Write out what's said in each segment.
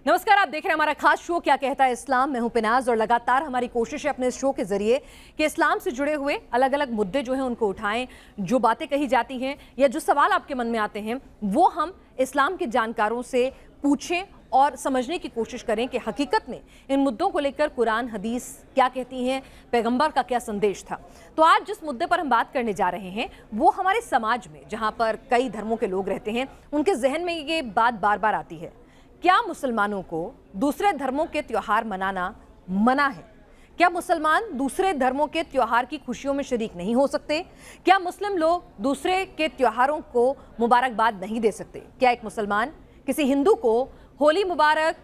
नमस्कार, आप देख रहे हैं हमारा खास शो क्या कहता है इस्लाम। मैं हूं पिनाज और लगातार हमारी कोशिश है अपने इस शो के जरिए कि इस्लाम से जुड़े हुए अलग अलग मुद्दे जो हैं उनको उठाएं, जो बातें कही जाती हैं या जो सवाल आपके मन में आते हैं वो हम इस्लाम के जानकारों से पूछें और समझने की कोशिश करें कि हकीकत में इन मुद्दों को लेकर कुरान हदीस क्या कहती हैं, पैगंबर का क्या संदेश था। तो आज जिस मुद्दे पर हम बात करने जा रहे हैं वो हमारे समाज में जहाँ पर कई धर्मों के लोग रहते हैं उनके जहन में ये बात बार बार आती है, क्या मुसलमानों को दूसरे धर्मों के त्योहार मनाना मना है? क्या मुसलमान दूसरे धर्मों के त्योहार की खुशियों में शरीक नहीं हो सकते? क्या मुस्लिम लोग दूसरे के त्योहारों को मुबारकबाद नहीं दे सकते? क्या एक मुसलमान किसी हिंदू को होली मुबारक,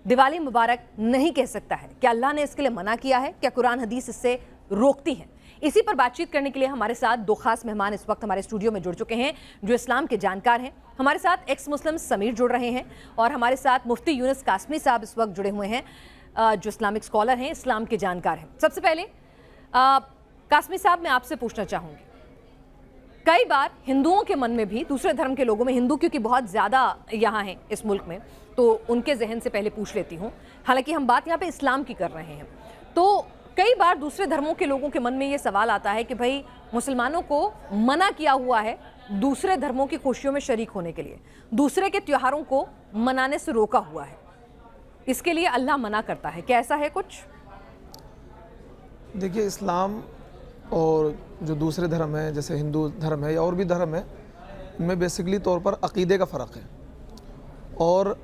दिवाली मुबारक नहीं कह सकता है? क्या अल्लाह ने इसके लिए मना किया है? क्या कुरान हदीस इससे रोकती हैं? इसी पर बातचीत करने के लिए हमारे साथ दो खास मेहमान इस वक्त हमारे स्टूडियो में जुड़ चुके हैं जो इस्लाम के जानकार हैं। हमारे साथ एक्स मुस्लिम समीर जुड़ रहे हैं और हमारे साथ मुफ्ती यूनुस कासमी साहब इस वक्त जुड़े हुए हैं जो इस्लामिक स्कॉलर हैं, इस्लाम के जानकार हैं। सबसे पहले कासमी साहब, मैं आपसे पूछना चाहूँगी, कई बार हिंदुओं के मन में भी, दूसरे धर्म के लोगों में, हिंदू क्योंकि बहुत ज़्यादा यहाँ हैं इस मुल्क में तो उनके जहन से पहले पूछ लेती हूँ, हालांकि हम बात यहाँ पे इस्लाम की कर रहे हैं, तो कई बार दूसरे धर्मों के लोगों के मन में ये सवाल आता है कि भाई मुसलमानों को मना किया हुआ है दूसरे धर्मों की खुशियों में शरीक होने के लिए, दूसरे के त्योहारों को मनाने से रोका हुआ है, इसके लिए अल्लाह मना करता है। क्या ऐसा है कुछ? देखिए, इस्लाम और जो दूसरे धर्म हैं जैसे हिंदू धर्म है या और भी धर्म है, इनमें बेसिकली तौर पर अक़ीदे का फ़र्क है। और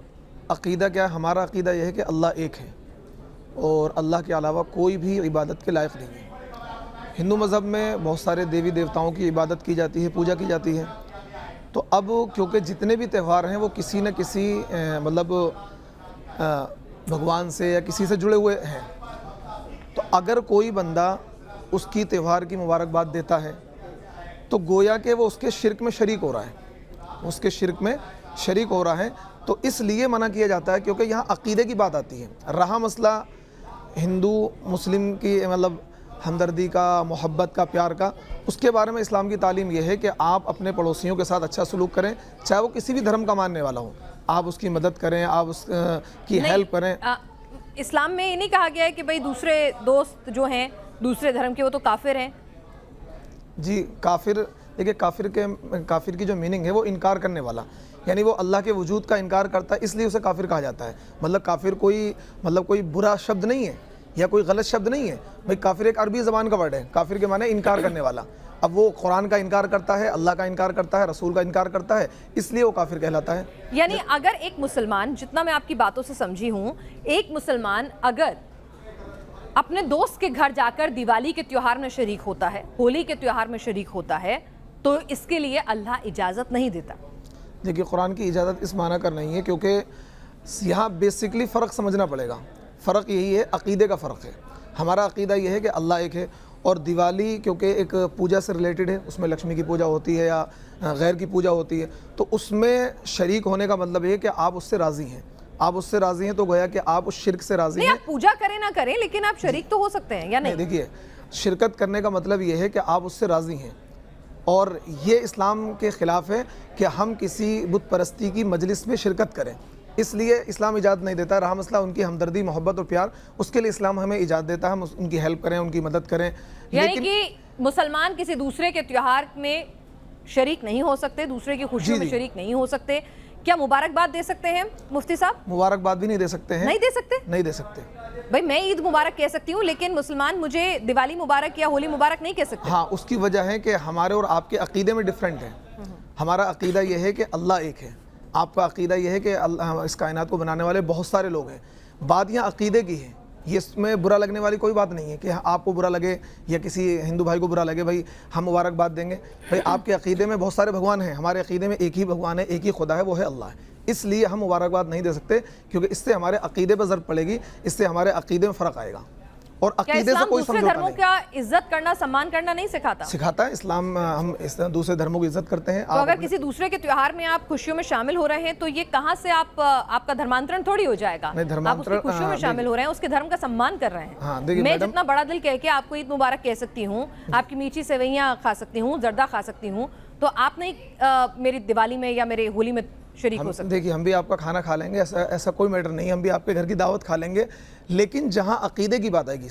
अक़ीदा क्या है? हमारा अक़ीदा यह है कि अल्लाह एक है और अल्लाह के अलावा कोई भी इबादत के लायक नहीं है। हिंदू मज़हब में बहुत सारे देवी देवताओं की इबादत की जाती है, पूजा की जाती है। तो अब क्योंकि जितने भी त्यौहार हैं वो किसी न किसी भगवान से या किसी से जुड़े हुए हैं, तो अगर कोई बंदा उसकी त्यौहार की मुबारकबाद देता है तो गोया कि वो उसके शिरक में शरीक हो रहा है, उसके शिरक में शरीक हो रहा है। तो इसलिए मना किया जाता है क्योंकि यहाँ अक़ीदे की बात आती है। रहा मसला हिंदू मुस्लिम की हमदर्दी का, मोहब्बत का, प्यार का, उसके बारे में इस्लाम की तालीम यह है कि आप अपने पड़ोसियों के साथ अच्छा सलूक करें, चाहे वो किसी भी धर्म का मानने वाला हो, आप उसकी मदद करें, आप उसकी हेल्प करें। इस्लाम में ये नहीं कहा गया है कि भाई दूसरे दोस्त जो हैं दूसरे धर्म के वो तो काफिर हैं? जी, काफिर, देखिए काफिर की जो मीनिंग है वो इनकार करने वाला, यानी वो अल्लाह के वजूद का इनकार करता है, इसलिए उसे काफिर कहा जाता है। मतलब काफिर कोई बुरा शब्द नहीं है या कोई गलत शब्द नहीं है। भाई काफिर एक अरबी ज़बान का वर्ड है, काफिर के माने इनकार करने वाला। अब वो कुरान का इनकार करता है, अल्लाह का इनकार करता है, रसूल का इनकार करता है, इसलिए वो काफिर कहलाता है। यानी अगर एक मुसलमान, जितना मैं आपकी बातों से समझी हूँ, एक मुसलमान अगर अपने दोस्त के घर जाकर दिवाली के त्योहार में शरीक होता है, होली के त्योहार में शरीक होता है, तो इसके लिए अल्लाह इजाज़त नहीं देता। देखिए, कुरान की इजाज़त इस माना कर नहीं है, क्योंकि यहाँ बेसिकली फ़र्क समझना पड़ेगा। फ़र्क यही है, अक़ीदे का फ़र्क है। हमारा अक़ीदा यह है कि अल्लाह एक है, और दिवाली क्योंकि एक पूजा से रिलेटेड है, उसमें लक्ष्मी की पूजा होती है या गैर की पूजा होती है, तो उसमें शरीक होने का मतलब ये है कि आप उससे राज़ी हैं। आप उससे राज़ी हैं तो गोया कि आप उस शिरक से राज़ी हैं। आप पूजा करें ना करें, लेकिन आप शरीक तो हो सकते हैं या नहीं? देखिए, शिरकत करने का मतलब ये है कि आप उससे राज़ी हैं, और ये इस्लाम के ख़िलाफ़ है कि हम किसी बुत परस्ती की मजलिस में शिरकत करें, इसलिए इस्लाम इजाज़त नहीं देता। रहा मसला उनकी हमदर्दी, मोहब्बत और प्यार, उसके लिए इस्लाम हमें इजाज़त देता है, हम उनकी हेल्प करें, उनकी मदद करें। यानी कि मुसलमान किसी दूसरे के त्योहार में शरीक नहीं हो सकते, दूसरे की खुशियों में शरीक नहीं हो सकते। क्या मुबारकबाद दे सकते हैं मुफ्ती साहब? मुबारकबाद भी नहीं दे सकते हैं। नहीं दे सकते? नहीं दे सकते। भाई मैं ईद मुबारक कह सकती हूँ, लेकिन मुसलमान मुझे दिवाली मुबारक या होली मुबारक नहीं कह सकते। हाँ, उसकी वजह है कि हमारे और आपके अक़ीदे में डिफरेंट है। हमारा अक़ीदा यह है कि अल्लाह एक है, आपका अक़ीदा यह है कि इस कायनात को बनाने वाले बहुत सारे लोग हैं। बात यहाँ अक़ीदे की है, ये इसमें बुरा लगने वाली कोई बात नहीं है कि आपको बुरा लगे या किसी हिंदू भाई को बुरा लगे, भाई हम मुबारकबाद देंगे। भाई आपके अक़ीदे में बहुत सारे भगवान हैं, हमारे अक़ीदे में एक ही भगवान है, एक ही खुदा है, वो है अल्लाह है। इसलिए हम मुबारकबाद नहीं दे सकते, क्योंकि इससे हमारे अक़ीदे पर ज़रब पड़ेगी, इससे हमारे अक़ीदे में फ़र्क आएगा। और अक़ीदे से कोई समझौता धर्मों का इज्जत करना, सम्मान करना नहीं सिखाता? सिखाता है इस्लाम। हम इस दूसरे धर्मों की इज्जत करते हैं। तो अगर किसी दूसरे के त्योहार में आप खुशियों में शामिल हो रहे हैं तो ये कहाँ से आपका धर्मांतरण थोड़ी हो जाएगा? आप उसकी खुशियों में शामिल हो रहे हैं, उसके धर्म का सम्मान कर रहे हैं। हाँ, मैं जितना बड़ा दिल कह के आपको ईद मुबारक कह सकती हूँ, आपकी मीठी सेवैयाँ खा सकती हूँ, जर्दा खा सकती हूँ, तो आप नहीं मेरी दिवाली में या मेरे होली में शरीक हो सकते हैं? देखिए, हम भी आपका खाना खा लेंगे, ऐसा कोई मैटर नहीं, हम भी आपके घर की दावत खा लेंगे, लेकिन जहाँ अकीदे की बात आएगी,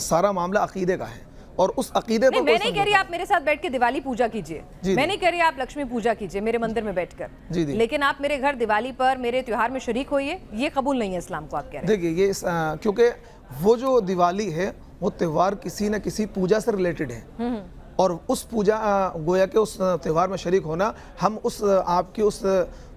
सारा मामला अकीदे का है, और उस अकीदे नहीं, पर मैं नहीं कह रही आप मेरे साथ बैठ के दिवाली पूजा कीजिए, जी, मैं नहीं कह रही आप लक्ष्मी पूजा कीजिए मेरे मंदिर में बैठकर, जी, जी। लेकिन आप मेरे घर दिवाली पर मेरे त्योहार में शरीक होइए, ये कबूल नहीं है इस्लाम को, आप कह रहे हैं। देखिए, क्योंकि वो जो दिवाली है वो त्यौहार किसी न किसी पूजा से रिलेटेड है, और उस पूजा गोया के उस त्यौहार में शरीक होना, हम उस आपकी उस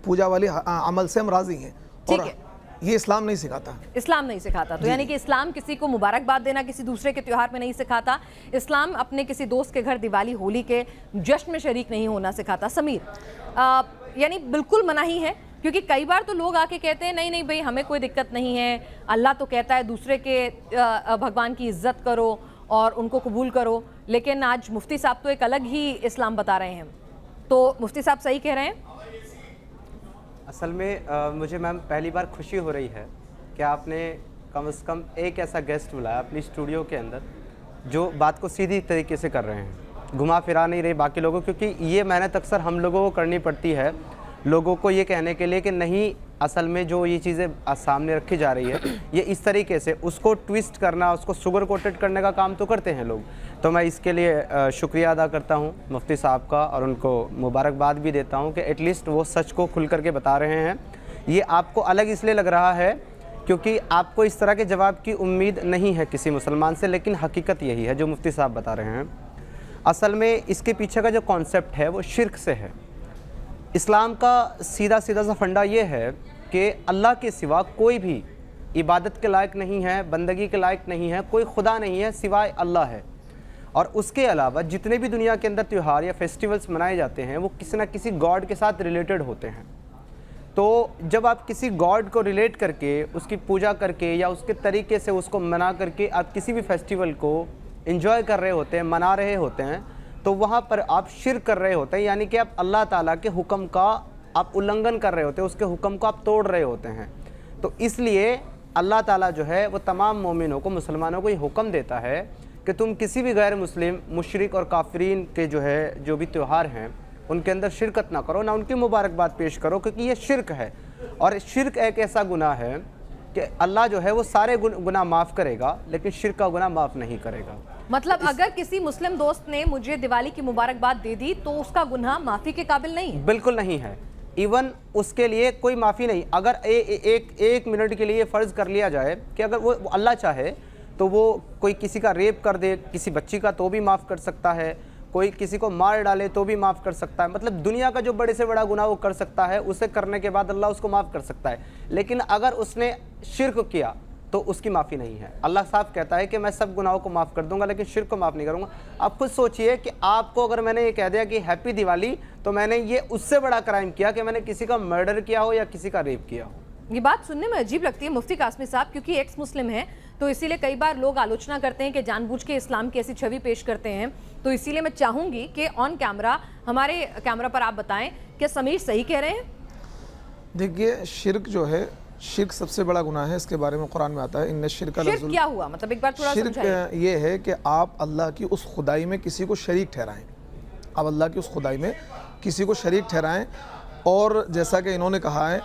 पूजा वाली अमल से हम राजी हैं, ठीक और है। ये इस्लाम नहीं सिखाता। इस्लाम नहीं सिखाता, तो यानी कि इस्लाम किसी को मुबारकबाद देना किसी दूसरे के त्योहार में नहीं सिखाता, इस्लाम अपने किसी दोस्त के घर दिवाली होली के जश्न में शरीक नहीं होना सिखाता। समीर, यानी बिल्कुल मनाही है, क्योंकि कई बार तो लोग आके कहते हैं नहीं नहीं भाई हमें कोई दिक्कत नहीं है, अल्लाह तो कहता है दूसरे के भगवान की इज्जत करो और उनको कबूल करो, लेकिन आज मुफ्ती साहब तो एक अलग ही इस्लाम बता रहे हैं, तो मुफ्ती साहब सही कह रहे हैं? असल में मुझे मैम पहली बार खुशी हो रही है कि आपने कम से कम एक ऐसा गेस्ट बुलाया अपनी स्टूडियो के अंदर जो बात को सीधी तरीके से कर रहे हैं, घुमा फिरा नहीं रहे बाकी लोगों, क्योंकि ये मेहनत अक्सर हम लोगों को करनी पड़ती है लोगों को ये कहने के लिए कि नहीं, असल में जो ये चीज़ें सामने रखी जा रही है ये इस तरीके से, उसको ट्विस्ट करना, उसको शुगर कोटेड करने का काम तो करते हैं लोग। तो मैं इसके लिए शुक्रिया अदा करता हूँ मुफ्ती साहब का, और उनको मुबारकबाद भी देता हूँ कि एटलीस्ट वो सच को खुल करके बता रहे हैं। ये आपको अलग इसलिए लग रहा है क्योंकि आपको इस तरह के जवाब की उम्मीद नहीं है किसी मुसलमान से, लेकिन हकीकत यही है जो मुफ्ती साहब बता रहे हैं। असल में इसके पीछे का जो कॉन्सेप्ट है वो शिर्क से है। इस्लाम का सीधा सा फंडा ये है कि अल्लाह के सिवा कोई भी इबादत के लायक नहीं है, बंदगी के लायक नहीं है, कोई खुदा नहीं है सिवाय अल्लाह है। और उसके अलावा जितने भी दुनिया के अंदर त्यौहार या फेस्टिवल्स मनाए जाते हैं वो किसी न किसी गॉड के साथ रिलेटेड होते हैं। तो जब आप किसी गॉड को रिलेट करके उसकी पूजा करके या उसके तरीके से उसको मना करके आप किसी भी फेस्टिवल को एंजॉय कर रहे होते हैं, मना रहे होते हैं, तो वहाँ पर आप शिर्क कर रहे होते हैं, यानी कि आप अल्लाह ताला के हुक्म का आप उल्लंघन कर रहे होते हैं, उसके हुक्म को आप तोड़ रहे होते हैं। तो इसलिए अल्लाह ताला जो है वो तमाम मोमिनों को, मुसलमानों को ये हुक्म देता है कि तुम किसी भी गैर मुस्लिम, मुशरिक और काफरीन के जो भी त्यौहार हैं उनके अंदर शिरकत ना करो, ना उनकी मुबारकबाद पेश करो, क्योंकि ये शिर्क है। और शिर्क एक ऐसा गुनाह है कि अल्लाह जो है वो सारे गुनाह माफ़ करेगा, लेकिन शिर्क का गुनाह माफ़ नहीं करेगा। मतलब अगर किसी मुस्लिम दोस्त ने मुझे दिवाली की मुबारकबाद दे दी तो उसका गुनाह माफ़ी के काबिल नहीं है? बिल्कुल नहीं है, इवन उसके लिए कोई माफ़ी नहीं। अगर एक मिनट के लिए फ़र्ज़ कर लिया जाए कि अगर वो अल्लाह चाहे तो वो कोई किसी का रेप कर दे किसी बच्ची का तो भी माफ़ कर सकता है, कोई किसी को मार डाले तो भी माफ़ कर सकता है। मतलब दुनिया का जो बड़े से बड़ा गुनाह वो कर सकता है, उसे करने के बाद अल्लाह उसको माफ़ कर सकता है। लेकिन अगर उसने शिर्क किया तो उसकी माफ़ी नहीं है। अल्लाह साफ कहता है कि मैं सब गुनाहों को माफ़ कर दूंगा लेकिन शिर्क को माफ़ नहीं करूंगा। आप खुद सोचिए कि आपको अगर मैंने ये कह दिया कि हैप्पी दिवाली, तो मैंने ये उससे बड़ा क्राइम किया कि मैंने किसी का मर्डर किया हो या किसी का रेप किया हो। ये बात सुनने में अजीब लगती है मुफ्ती कासमी साहब, क्योंकि एक्स मुस्लिम है तो इसीलिए कई बार लोग आलोचना करते हैं कि जानबूझ के इस्लाम की ऐसी छवि पेश करते हैं। तो इसीलिए मैं चाहूंगी कि ऑन कैमरा, हमारे कैमरा पर आप बताएं कि समीर सही कह रहे हैं? देखिए, शिर्क जो है, शिर्क सबसे बड़ा गुनाह है, इसके बारे में कुरान में आता है इन्ने शिर्क शिर्क क्या हुआ, मतलब एक बार थोड़ा समझाइए। शिर्क ये है कि आप अल्लाह की उस खुदाई में किसी को शरीक ठहराएं, आप अल्लाह की उस खुदाई में किसी को शरीक ठहराएं। और जैसा कि इन्होंने कहा है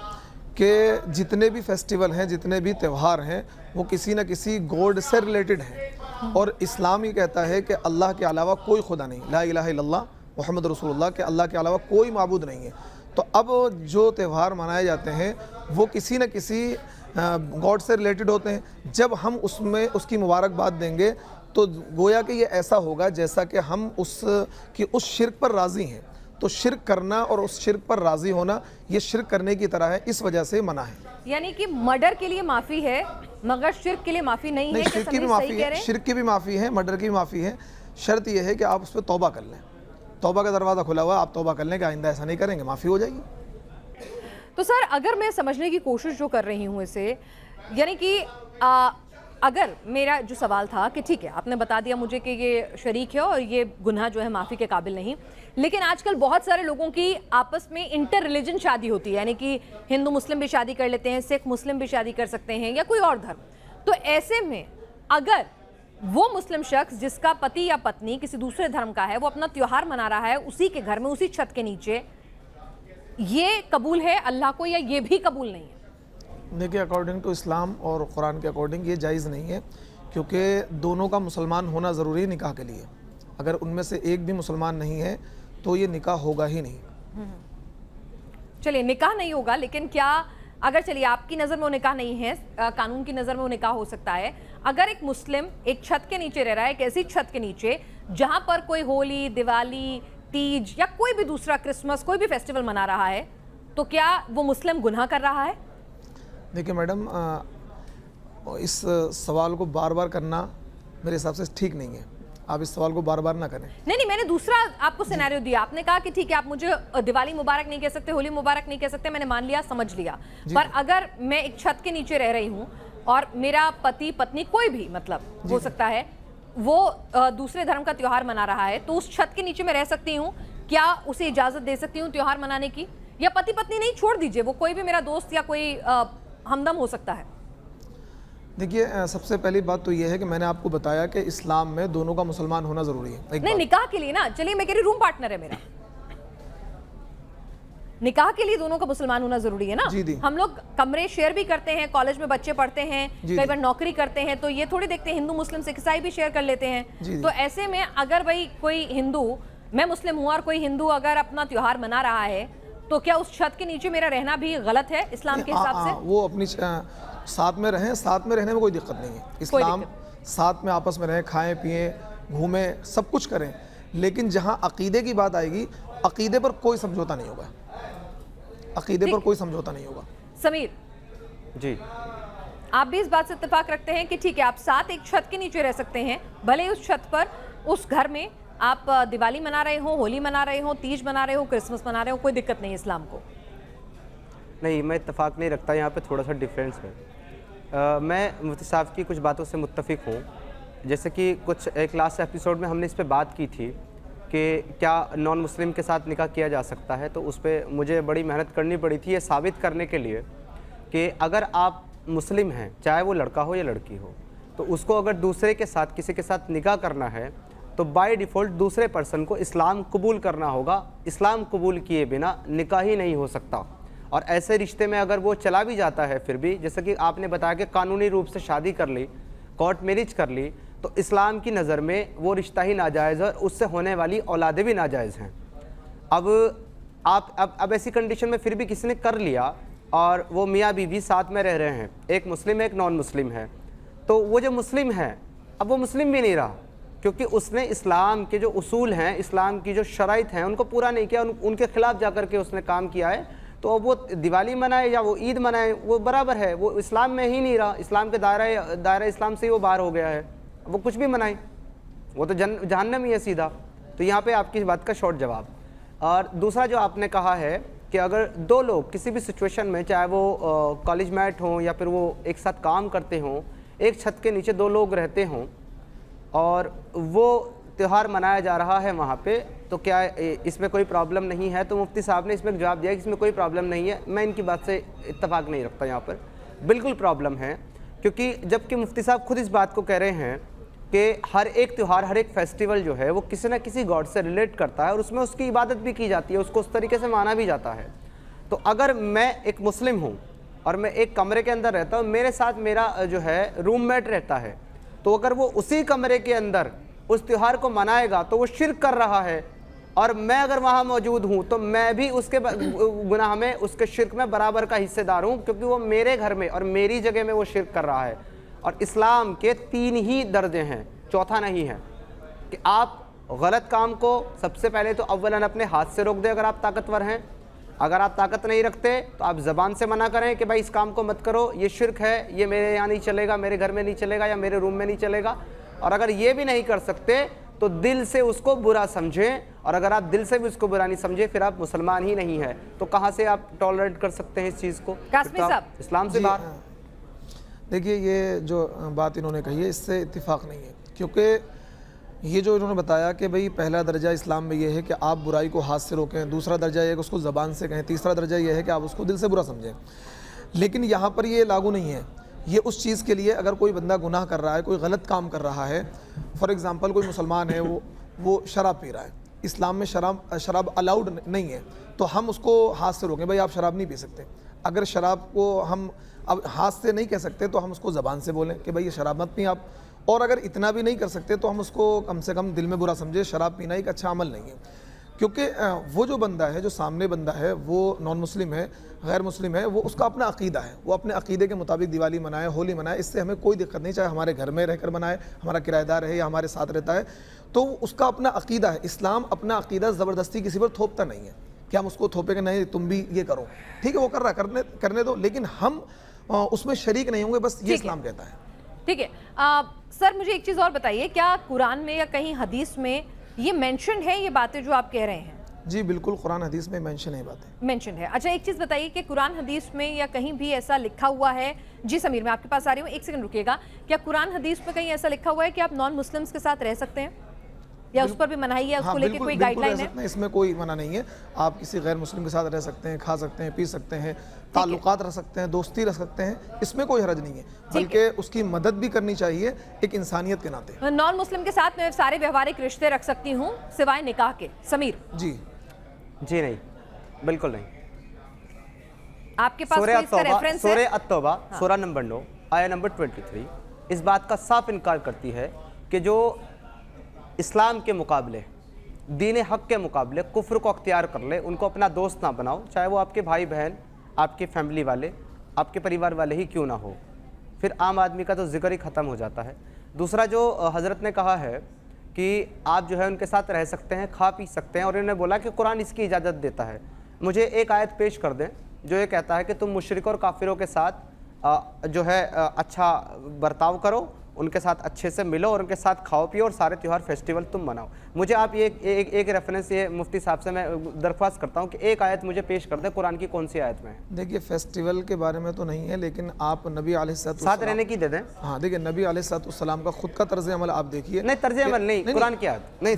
कि जितने भी फेस्टिवल हैं, जितने भी त्यौहार हैं, वो किसी न किसी गॉड से रिलेटेड हैं। और इस्लाम ये कहता है कि अल्लाह के अलावा कोई खुदा नहीं, ला इलाहा इल्लल्लाह मुहम्मद रसूलुल्लाह, के अल्लाह के अलावा कोई माबूद नहीं है। तो अब जो त्यौहार मनाए जाते हैं वो किसी न किसी गॉड से रिलेटेड होते हैं। जब हम उसमें उसकी मुबारकबाद देंगे तो गोया कि ये ऐसा होगा जैसा कि हम उस शिर्क पर राज़ी हैं। तो शिर्क करना और उस शिर्क पर राज़ी होना ये शिर्क करने की तरह है, इस वजह से मना है। यानी कि मर्डर के लिए माफ़ी है मगर शिर्क के लिए माफ़ी नहीं है? शिर्क की भी माफ़ी है, शिर्क की भी माफ़ी है, मर्डर की भी माफ़ी है। शर्त यह है कि आप उस पर तौबा कर लें, तौबा का दरवाज़ा खुला हुआ, आप तौबा कर लें कि आइंदा ऐसा नहीं करेंगे, माफ़ी हो जाएगी। तो सर अगर मैं समझने की कोशिश जो कर रही हूँ इसे, यानी कि अगर मेरा जो सवाल था कि ठीक है आपने बता दिया मुझे कि ये शरीक है और ये गुनाह जो है माफ़ी के काबिल नहीं, लेकिन आजकल बहुत सारे लोगों की आपस में इंटर रिलीजन शादी होती है, यानी कि हिंदू मुस्लिम भी शादी कर लेते हैं, सिख मुस्लिम भी शादी कर सकते हैं या कोई और धर्म। तो ऐसे में अगर वो मुस्लिम शख्स जिसका पति या पत्नी किसी दूसरे धर्म का है वो अपना त्यौहार मना रहा है उसी के घर में, उसी छत के नीचे, یہ قبول ہے اللہ کو یا یہ بھی قبول نہیں ہے؟ دیکھیے اکارڈنگ ٹو اسلام اور قرآن کے اکارڈنگ یہ جائز نہیں ہے، کیونکہ دونوں کا مسلمان ہونا ضروری ہے نکاح کے لیے. اگر ان میں سے ایک بھی مسلمان نہیں ہے تو یہ نکاح ہوگا ہی نہیں. چلیے نکاح نہیں ہوگا، لیکن کیا اگر چلیے آپ کی نظر میں وہ نکاح نہیں ہے، قانون کی نظر میں وہ نکاح ہو سکتا ہے، اگر ایک مسلم ایک چھت کے نیچے رہ رہا ہے، ایک ایسی چھت کے نیچے جہاں پر کوئی ہولی، دیوالی، تیج یا کوئی بھی دوسرا کرسمس، کوئی بھی فیسٹیول منا رہا ہے، تو کیا وہ مسلم گناہ کر رہا ہے؟ دیکھیں میڈم، اس سوال کو بار بار کرنا میرے حساب سے ٹھیک نہیں ہے. آپ اس سوال کو بار بار نہ کریں. نہیں میں نے دوسرا آپ کو سینیریو دیا. آپ نے کہا کہ ٹھیک ہے آپ مجھے دیوالی مبارک نہیں کہہ سکتے، ہولی مبارک نہیں کہہ سکتے، میں نے مان لیا، سمجھ لیا. پر اگر میں ایک چھت کے نیچے رہ رہی ہوں اور میرا پتی پتنی کوئی بھی مطلب ہو سکتا ہے وہ دوسرے دھرم کا تیوہار منا رہا ہے، تو اس چھت کے نیچے میں رہ سکتی ہوں؟ کیا اسے اجازت دے سکتی ہوں تیوہار منانے کی؟ یا پتی پتنی نہیں، چھوڑ دیجئے، وہ کوئی بھی میرا دوست یا کوئی ہمدم ہو سکتا ہے. دیکھیے سب سے پہلی بات تو یہ ہے کہ میں نے آپ کو بتایا کہ اسلام میں دونوں کا مسلمان ہونا ضروری ہے. نہیں نکاح کے لیے نا، چلیے میں کہہ رہی روم پارٹنر ہے میرا، نکاح کے لیے دونوں کا مسلمان ہونا ضروری ہے نا. ہم لوگ کمرے شیئر بھی کرتے ہیں، کالج میں بچے پڑھتے ہیں، کئی بار نوکری کرتے ہیں، تو یہ تھوڑی دیکھتے ہیں ہندو مسلم سکھ عیسائی بھی شیئر کر لیتے ہیں. تو ایسے میں اگر بھائی کوئی ہندو، میں مسلم ہوں اور کوئی ہندو اگر اپنا تیوہار منا رہا ہے، تو کیا اس چھت کے نیچے میرا رہنا بھی غلط ہے اسلام کے حساب سے؟ وہ اپنی ساتھ میں رہیں، ساتھ میں رہنے میں کوئی دقت نہیں ہے. اسلام ساتھ میں آپس میں رہیں، کھائیں پیئیں، گھومیں، سب کچھ کریں، لیکن جہاں عقیدے کی بات آئے گی، عقیدے پر کوئی سمجھوتا نہیں ہوگا. عقیدے پر کوئی سمجھوتا نہیں ہوگا. سمیر جی، آپ بھی اس بات سے اتفاق رکھتے ہیں کہ ٹھیک ہے آپ ساتھ ایک چھت کے نیچے رہ سکتے ہیں، بھلے اس چھت پر اس گھر میں آپ دیوالی منا رہے ہوں، ہولی منا رہے ہوں، تیج منا رہے ہوں، کرسمس منا رہے ہوں، کوئی دقت نہیں ہے اسلام کو؟ نہیں میں اتفاق نہیں رکھتا، یہاں پہ تھوڑا سا ڈیفرنس ہے. میں مفتی صاحب کی کچھ باتوں سے متفق ہوں. جیسے کہ کچھ ایک لاسٹ ایپیسوڈ میں ہم نے اس پہ بات کی تھی کہ کیا نان مسلم کے ساتھ نکاح کیا جا سکتا ہے، تو اس پہ مجھے بڑی محنت کرنی پڑی تھی یہ ثابت کرنے کے لیے کہ اگر آپ مسلم ہیں، چاہے وہ لڑکا ہو یا لڑکی ہو، تو اس کو اگر دوسرے کے ساتھ کسی کے ساتھ نکاح کرنا ہے تو بائی ڈیفالٹ دوسرے پرسن کو اسلام قبول کرنا ہوگا. اسلام قبول کیے بنا نکاح ہی نہیں ہو سکتا. اور ایسے رشتے میں اگر وہ چلا بھی جاتا ہے پھر بھی، جیسا کہ آپ نے بتایا کہ قانونی روپ سے شادی کر لی، کورٹ میرج کر لی، تو اسلام کی نظر میں وہ رشتہ ہی ناجائز ہے اور اس سے ہونے والی اولادیں بھی ناجائز ہیں. اب ایسی کنڈیشن میں پھر بھی کسی نے کر لیا اور وہ میاں بیوی ساتھ میں رہ رہے ہیں، ایک مسلم ہے ایک نان مسلم ہے، تو وہ جو مسلم ہے اب وہ مسلم بھی نہیں رہا، کیونکہ اس نے اسلام کے جو اصول ہیں، اسلام کی جو شرائط ہیں ان کو پورا نہیں کیا، ان کے خلاف جا کر کے اس نے کام کیا ہے. تو اب وہ دیوالی منائے یا وہ عید منائے وہ برابر ہے، وہ اسلام میں ہی نہیں رہا، اسلام کے دائرہ اسلام سے ہی وہ باہر ہو گیا ہے. وہ کچھ بھی منائیں، وہ تو جہنم ہی ہے سیدھا. تو یہاں پہ آپ کی بات کا شارٹ جواب. اور دوسرا جو آپ نے کہا ہے کہ اگر دو لوگ کسی بھی سچویشن میں، چاہے وہ کالج میٹ ہوں یا پھر وہ ایک ساتھ کام کرتے ہوں، ایک چھت کے نیچے دو لوگ رہتے ہوں اور وہ تیوہار منایا جا رہا ہے وہاں پہ، تو کیا اس میں کوئی پرابلم نہیں ہے؟ تو مفتی صاحب نے اس میں جواب دیا کہ اس میں کوئی پرابلم نہیں ہے. میں ان کی بات سے اتفاق نہیں رکھتا. یہاں پر بالکل پرابلم ہے، کیونکہ جب کہ مفتی صاحب خود اس بات کو کہہ رہے ہیں کہ ہر ایک تیوہار، ہر ایک فیسٹیول جو ہے وہ کسی نہ کسی گاڈ سے ریلیٹ کرتا ہے اور اس میں اس کی عبادت بھی کی جاتی ہے، اس کو اس طریقے سے مانا بھی جاتا ہے. تو اگر میں ایک مسلم ہوں اور میں ایک کمرے کے اندر رہتا ہوں، میرے ساتھ میرا جو ہے روم میٹ رہتا ہے، تو اگر وہ اسی کمرے کے اندر اس تیوہار کو منائے گا تو وہ شرک کر رہا ہے، اور میں اگر وہاں موجود ہوں تو میں بھی اس کے گناہ میں، اس کے شرک میں برابر کا حصے دار ہوں، کیونکہ وہ میرے گھر میں اور میری جگہ میں وہ شرک کر رہا ہے. اور اسلام کے 3 ہی درجے ہیں، چوتھا نہیں ہے. کہ آپ غلط کام کو سب سے پہلے تو اولاً اپنے ہاتھ سے روک دیں اگر آپ طاقتور ہیں. اگر آپ طاقت نہیں رکھتے تو آپ زبان سے منع کریں کہ بھائی اس کام کو مت کرو، یہ شرک ہے، یہ میرے یہاں نہیں چلے گا، میرے گھر میں نہیں چلے گا یا میرے روم میں نہیں چلے گا. اور اگر یہ بھی نہیں کر سکتے تو دل سے اس کو برا سمجھیں، اور اگر آپ دل سے بھی اس کو برا نہیں سمجھیں پھر آپ مسلمان ہی نہیں ہیں. تو کہاں سے آپ ٹالریٹ کر سکتے ہیں اس چیز کو؟ قاسمی صاحب اسلام سے باہر. دیکھیے یہ جو بات انہوں نے کہی ہے اس سے اتفاق نہیں ہے، کیونکہ یہ جو انہوں نے بتایا کہ بھئی پہلا درجہ اسلام میں یہ ہے کہ آپ برائی کو ہاتھ سے روکیں، دوسرا درجہ یہ ہے کہ اس کو زبان سے کہیں، تیسرا درجہ یہ ہے کہ آپ اس کو دل سے برا سمجھیں. لیکن یہاں پر یہ لاگو نہیں ہے. یہ اس چیز کے لیے اگر کوئی بندہ گناہ کر رہا ہے، کوئی غلط کام کر رہا ہے، فار ایگزامپل کوئی مسلمان ہے وہ شراب پی رہا ہے، इस्लाम में शराब अलाउड नहीं है, तो हम उसको हाथ से रोकें, भाई आप शराब नहीं पी सकते। अगर शराब को हम अब हाथ से नहीं कह सकते तो हम उसको ज़बान से बोलें कि भाई ये शराब मत पिए आप, और अगर इतना भी नहीं कर सकते तो हम उसको कम से कम दिल में बुरा समझे, शराब पीना एक अच्छा अमल नहीं है। क्योंकि वो जो बंदा है, जो सामने बंदा है, वो नॉन मुस्लिम है, गैर मुस्लिम है, वो उसका अपना अकीदा है, वो अपने अकीदे के मुताबिक दिवाली मनाए, होली मनाए, इससे हमें कोई दिक्कत नहीं, चाहे हमारे घर में रहकर मनाए, हमारा किराएदार है या हमारे साथ रहता है, तो उसका अपना अकीदा है। इस्लाम अपना अकीदा ज़बरदस्ती किसी पर थोपता नहीं है कि हम उसको थोपे कि नहीं तुम भी ये करो, ठीक है वो कर रहा है, करने दो, लेकिन हम उसमें शरीक नहीं होंगे, बस ये इस्लाम कहता है। ठीक है। सर मुझे एक चीज़ और बताइए, क्या कुरान में या कहीं हदीस में ये मेंशन है, ये बातें जो आप कह रहे हैं? जी बिल्कुल, कुरान हदीस में मेंशन है बातें, मेंशन है। अच्छा एक चीज़ बताइए कि कुरान हदीस में या कहीं भी ऐसा लिखा हुआ है, जी समीर मैं आपके पास आ रही हूँ, एक सेकंड रुकिएगा, क्या कुरान हदीस में कहीं ऐसा लिखा हुआ है कि आप नॉन मुस्लिम्स के साथ रह सकते हैं, या उस पर भी मनाही है, उसको लेके कोई गाइडलाइन है? इसमें कोई मना नहीं है, आप किसी गैर मुस्लिम के साथ रह सकते हैं, खा सकते हैं, पी सकते हैं, ताल्लुकात रख सकते हैं, दोस्ती रख सकते हैं, इसमें कोई हरज नहीं है, बल्कि उसकी मदद भी करनी चाहिए एक इंसानियत के नाते। नॉन मुस्लिम के साथ मैं सारे व्यवहारिक रिश्ते रख सकती हूँ सिवाय निकाह के? समीर जी नहीं, बिल्कुल नहीं। आपके पास कोई इसका रेफरेंस है? सूरह अत-तौबा सूरह नंबर 9 आया नंबर 23 इस बात का साफ इनकार करती है कि जो इस्लाम के मुकाबले, दीन हक के मुकाबले कुफ्र को अख्तियार कर ले, उनको अपना दोस्त ना बनाओ, चाहे वो आपके भाई बहन, आपके फैमिली वाले, आपके परिवार वाले ही क्यों ना हो, फिर आम आदमी का तो जिक्र ही ख़त्म हो जाता है। दूसरा जो हज़रत ने कहा है कि आप जो है उनके साथ रह सकते हैं, खा पी सकते हैं, और इन्होंने बोला कि कुरान इसकी इजाज़त देता है। मुझे एक आयत पेश कर दें जो ये कहता है कि तुम मुशरिक और काफिरों के साथ जो है अच्छा बर्ताव करो, उनके साथ अच्छे से मिलो और उनके साथ खाओ पियो और सारे त्यौहार फेस्टिवल तुम मनाओ। मुझे आप ये एक रेफरेंस ये मुफ्ती साहब से मैं दरख्वास्त करता हूँ कि एक आयत मुझे पेश कर दे, कुरान की कौन सी आयत में है? देखिए फेस्टिवल के बारे में तो नहीं है, लेकिन आप नबी साथ रहने की दे दें। हाँ देखिए, नबी अलैहिस्सलाम का खुद का तर्ज अमल आप देखिए। नहीं तर्ज अमल नहीं, कुरान की आयत नहीं,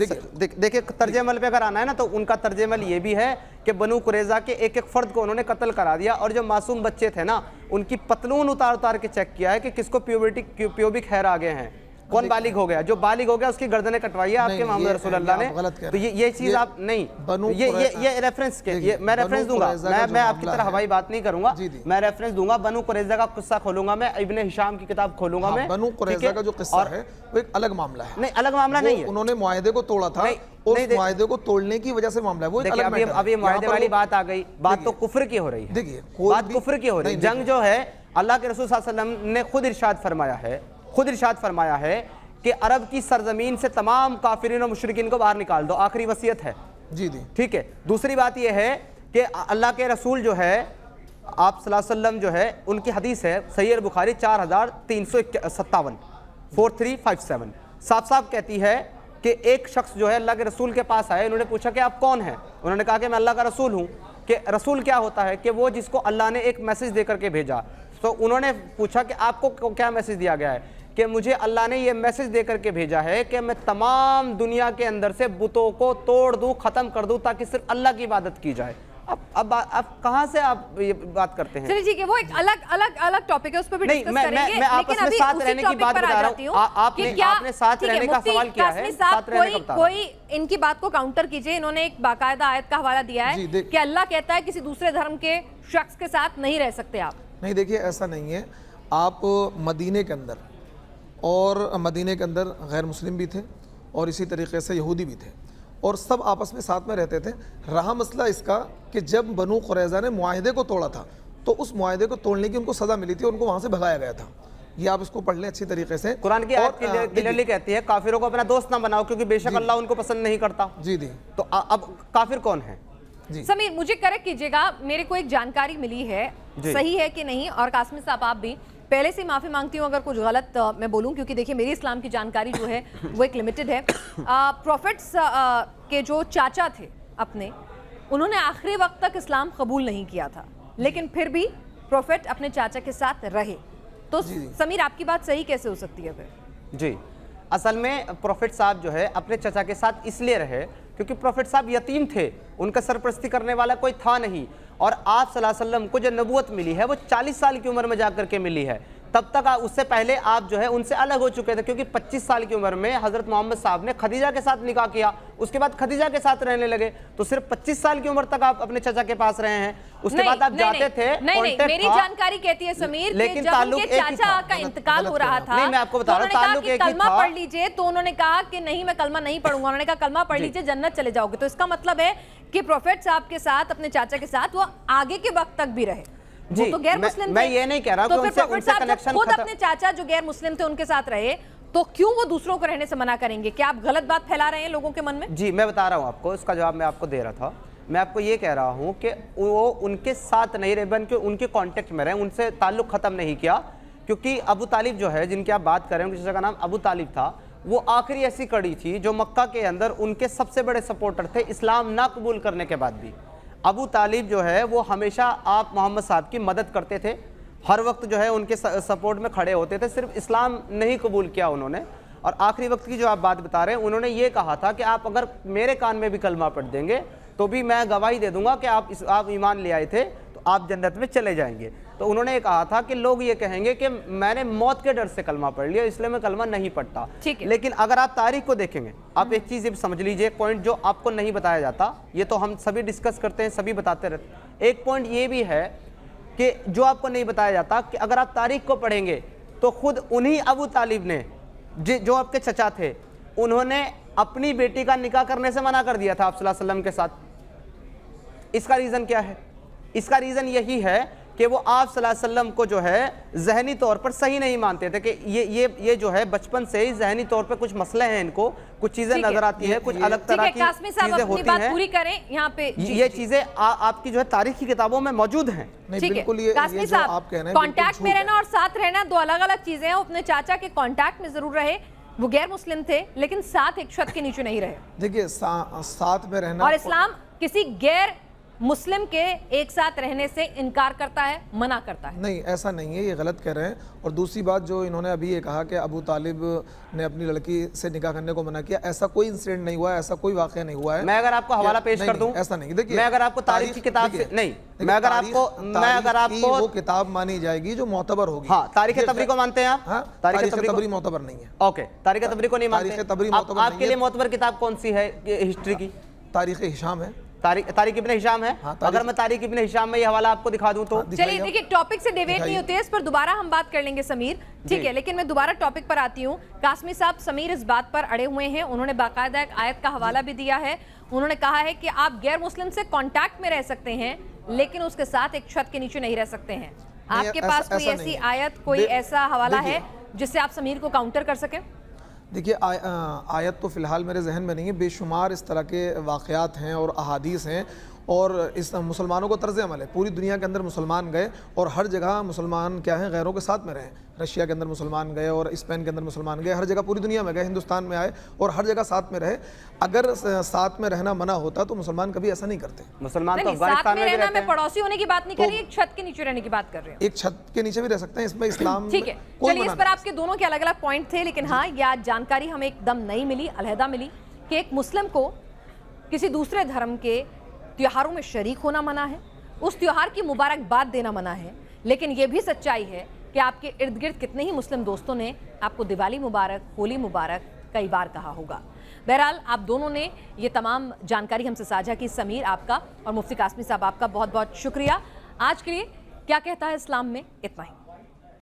देखिए तर्ज अमल पे अगर आना है ना तो उनका तर्ज अमल ये भी है कि बनु कुरैज़ा के एक एक फर्द को उन्होंने कत्ल करा दिया, और जो मासूम बच्चे थे ना उनकी पतलून उतार के चेक किया है कि किसको प्यूबिक हेयर आ गए हैं, कौन बालिग हो गया, जो बालिग हो गया उसकी गर्दनें कटवाई है आपके मोहम्मद रसूलुल्लाह ने। तो ये चीज आप नहीं, ये रेफरेंस के मैं रेफरेंस दूंगा, मैं आपकी तरह हवाई बात नहीं करूंगा, मैं रेफरेंस दूंगा, बनु कुरैज़ा का किस्सा खोलूंगा मैं, इब्ने हिशाम की किताब खोलूंगा मैं। बनु कुरैज़ा का जो किस्सा है वो एक अलग मामला है। नहीं अलग मामला नहीं है, उन्होंने मुआहदे को तोड़ा था, उस मुआहदे को तोड़ने की वजह से मामला है वो। अब ये मुआहदे वाली बात आ गई, बात तो कुफ्र की हो रही है। देखिए बात कुफ्र की हो रही है। जंग जो है अल्लाह के रसूल सल्लल्लाहु अलैहि वसल्लम ने खुद इरशाद फरमाया है कि अरब की सरजमीन से तमाम काफिरीन और मुशरिकीन को बाहर निकाल दो, आखिरी वसीयत है। जी ठीक है। दूसरी बात यह है कि अल्लाह के रसूल जो है आप सल्लल्लाहु अलैहि वसल्लम जो है उनकी हदीस है सहीह बुखारी 4357 4357 साफ साफ कहती है कि एक शख्स जो है अल्लाह के रसूल के पास आए, उन्होंने पूछा कि आप कौन हैं? उन्होंने कहा कि मैं अल्लाह का रसूल हूँ। कि रसूल क्या होता है कि वो जिसको अल्लाह ने एक मैसेज दे करके भेजा। तो उन्होंने पूछा कि आपको क्या मैसेज दिया गया है? कि मुझे अल्लाह ने ये मैसेज दे करके भेजा है कि मैं तमाम दुनिया के अंदर से बुतों को तोड़ दूं, ख़त्म कर दूं, ताकि सिर्फ अल्लाह की इबादत की जाए। अब कहाँ से आप ये बात करते हैं? चलिए ठीक है, वो एक अलग टॉपिक है, उस पर भी डिस्कस करेंगे। मैं आपस में साथ रहने की बात बता रहा हूँ। आपने साथ रहने का सवाल किया है, साथ रहने का कोई इनकी बात को काउंटर कीजिए। इन्होंने एक बाकायदा आयत का हवाला दिया है कि अल्लाह कहता है किसी दूसरे धर्म के शख्स के साथ नहीं रह सकते आप। नहीं देखिए ऐसा नहीं है। आप मदीने के अंदर गैर मुस्लिम भी थे और इसी तरीके से यहूदी भी थे और सब आपस में साथ में रहते थे। रहा मसला इसका कि जब बनु कुरैज़ा ने मुआहदे को तोड़ा था तो उस मुआहदे को तोड़ने की उनको सज़ा मिली थी, उनको वहाँ से भगाया गया था। ये आप इसको पढ़ लें अच्छी तरीके से। कुरान की आयत क्लियरली कहती है काफिरों को अपना दोस्त ना बनाओ क्योंकि बेशक अल्लाह उनको पसंद नहीं करता। जी तो अब काफिर कौन है? समीर मुझे करेक्ट कीजिएगा, मेरे को एक जानकारी मिली है, सही है कि नहीं, और कासमी साहब आप भी। पहले से माफ़ी मांगती हूँ अगर कुछ गलत मैं बोलूँ, क्योंकि देखिए मेरी इस्लाम की जानकारी जो है वो एक लिमिटेड है। प्रॉफिट्स के जो चाचा थे अपने, उन्होंने आखिरी वक्त तक इस्लाम कबूल नहीं किया था, लेकिन फिर भी प्रॉफिट अपने चाचा के साथ रहे। तो समीर आपकी बात सही कैसे हो सकती है फिर? जी असल में प्रॉफिट साहब जो है अपने चाचा के साथ इसलिए रहे क्योंकि प्रॉफिट साहब यतीम थे, उनका सरपरस्ती करने वाला कोई था नहीं। और आप सल्लल्लाहु अलैहि वसल्लम को जो नबूवत मिली है वो 40 साल की उम्र में जाकर के मिली है। तब तक उससे पहले आप जो है उनसे अलग हो चुके थे, क्योंकि 25 साल की उम्र में हज़रत मोहम्मद साहब ने खदीजा के साथ निकाह किया, उसके बाद खदीजा के साथ रहने लगे। तो सिर्फ 25 साल की उम्र तक आप अपने चचा के पास रहे हैं, उसके बाद आप जाते थे। नहीं, मेरी जानकारी कहती है समीर, लेकिन जब उनके चाचा का इंतकाल हो रहा था, नहीं मैं आपको बता रहा हूं, ताल्लुक एक ही कलमा था। पढ़ लीजिए, तो उन्होंने कहा कि नहीं मैं कलमा नहीं पढ़ूंगा, उन्होंने कहा कलमा पढ़ लीजिए जन्नत चले जाओगे। तो इसका मतलब है कि प्रोफेट साहब के साथ, अपने चाचा के साथ वो आगे के वक्त तक भी रहे। वो तो गैर मुस्लिम थे। मैं ये नहीं कह रहा तो फिर प्रोफेट साहब जब खुद अपने चाचा जो गैर मुस्लिम थे उनके साथ रहे, तो क्यों वो दूसरों को रहने से मना करेंगे? क्या आप गलत बात फैला रहे हैं लोगों के मन में? जी मैं बता रहा हूँ आपको, इसका जवाब मैं आपको दे रहा था। मैं आपको ये कह रहा हूँ कि वो उनके साथ नहीं रहे, बल्कि उनके कांटेक्ट में रहे, उनसे ताल्लुक ख़त्म नहीं किया। क्योंकि अबू तालिब जो है, जिनकी आप बात कर रहे हैं, जिसका नाम अबू तालिब था, वो आखिरी ऐसी कड़ी थी जो मक्का के अंदर उनके सबसे बड़े सपोर्टर थे, इस्लाम ना कबूल करने के बाद भी। अबू तालिब जो है वो हमेशा आप मोहम्मद साहब की मदद करते थे, हर वक्त जो है उनके सपोर्ट में खड़े होते थे, सिर्फ इस्लाम नहीं कबूल किया उन्होंने। और आखिरी वक्त की जो आप बात बता रहे हैं, उन्होंने ये कहा था कि आप अगर मेरे कान में भी कलमा पढ़ देंगे तो भी मैं गवाही दे दूंगा कि आप ईमान ले आए थे, तो आप जन्नत में चले जाएंगे। तो उन्होंने ये कहा था कि लोग ये कहेंगे कि मैंने मौत के डर से कलमा पढ़ लिया, इसलिए मैं कलमा नहीं पढ़ता। लेकिन अगर आप तारीख को देखेंगे, आप एक चीज़ समझ लीजिए, एक पॉइंट जो आपको नहीं बताया जाता, ये तो हम सभी डिस्कस करते हैं, सभी बताते रहते हैं। एक पॉइंट ये भी है कि जो आपको नहीं बताया जाता कि अगर आप तारीख को पढ़ेंगे तो खुद उन्हीं अबू तालिब ने, जो आपके चचा थे, उन्होंने अपनी बेटी का निकाह करने से मना कर दिया था आप सल्लल्लाहु अलैहि वसल्लम के साथ। इसका रीज़न क्या है? इसका रीज़न यही है कि वो आप सल्लल्लाहु अलैहि वसल्लम को जो है ज़हनी तौर पर सही नहीं मानते थे, कि ये जो है बचपन से ही ज़हनी तौर पर कुछ मसले हैं, इनको कुछ चीज़ें नज़र आती हैं, कुछ अलग तरह की चीज़ें होती हैं। पूरी करें यहाँ पे, ये चीज़ें आपकी जो है तारीख की किताबों में मौजूद हैं। बिल्कुल ये जो आप कह रहे हैं, कांटेक्ट में रहना और साथ रहना दो अलग अलग चीजें हैं। वो अपने चाचा के कांटेक्ट में जरूर रहे, वो गैर मुस्लिम थे, लेकिन साथ एक छत के नीचे नहीं रहे। देखिए साथ में रहना, और इस्लाम किसी गैर मुस्लिम के एक साथ रहने से इनकार करता है, मना करता है। नहीं, ऐसा नहीं है, ये गलत कह रहे हैं। और दूसरी बात जो इन्होंने अभी ये कहा कि अबू तालिब ने अपनी लड़की से निकाह करने को मना किया, ऐसा कोई इंसिडेंट नहीं हुआ है, ऐसा कोई वाकया नहीं हुआ है। मैं अगर आपको हवाला पेश कर दूं, ऐसा नहीं। देखिए, मैं अगर आपको तारीख की किताब से नहीं, मैं अगर आपको वो किताब मानी जाएगी जो मोतबर होगी। हाँ, तारीख तबरी को मानते हैं आप? हाँ, तारीख तबरी मोतबर नहीं है। ओके, तारीख तबरी को नहीं मानते। आपके लिए मोतबर किताब कौन सी है हिस्ट्री की? तारीख हिशाम है। तारिक इब्न हिशाम है। अगर मैं तारिक इब्न हिशाम में ये हवाला आपको दिखा दूं तो चलिए, देखिए टॉपिक से डिवेट नहीं होते, इस पर दोबारा हम बात कर लेंगे समीर, ठीक है। लेकिन मैं दोबारा टॉपिक पर आती हूँ। कासमी साहब, समीर इस बात पर अड़े हुए हैं, उन्होंने बाकायदा एक आयत का हवाला भी दिया है। उन्होंने कहा है कि आप गैर मुस्लिम से कांटेक्ट में रह सकते हैं, लेकिन उसके साथ एक छत के नीचे नहीं रह सकते हैं। आपके पास कोई ऐसी आयत, कोई ऐसा हवाला है जिससे आप समीर को काउंटर कर सकें? देखिए, आयत तो फ़िलहाल मेरे जहन में नहीं है, बेशुमार इस तरह के वाक़यात हैं और अहादीस हैं, और इस मुसलमानों को तर्ज़ अमल है। पूरी दुनिया के अंदर मुसलमान गए और हर जगह मुसलमान क्या हैं, गैरों के साथ में रहे। रशिया के अंदर मुसलमान गए और स्पेन के अंदर मुसलमान गए, हर जगह पूरी दुनिया में गए, हिंदुस्तान में आए और हर जगह साथ में रहे। अगर साथ में रहना मना होता तो मुसलमान कभी ऐसा नहीं करते। मुसलमान तो अफगानिस्तान में भी रहते हैं। मैं पड़ोसी होने की बात नहीं कर रही, एक छत के नीचे रहने की बात कर रही हूँ। एक छत के नीचे भी रह सकते हैं, इसमें इस्लाम ठीक है। चलिए, इस पर आपके दोनों के अलग अलग पॉइंट थे, लेकिन हाँ, ये आज जानकारी हमें एकदम नई मिली, अलहदा मिली, कि एक मुस्लिम को किसी दूसरे धर्म के त्योहारों में शरीक होना मना है, उस त्योहार की मुबारकबाद देना मना है। लेकिन ये भी सच्चाई है कि आपके इर्द गिर्द कितने ही मुस्लिम दोस्तों ने आपको दिवाली मुबारक, होली मुबारक कई बार कहा होगा। बहरहाल, आप दोनों ने ये तमाम जानकारी हमसे साझा की। समीर आपका और मुफ्ती कासमी साहब आपका बहुत बहुत शुक्रिया। आज के लिए क्या कहता है इस्लाम में इतना ही।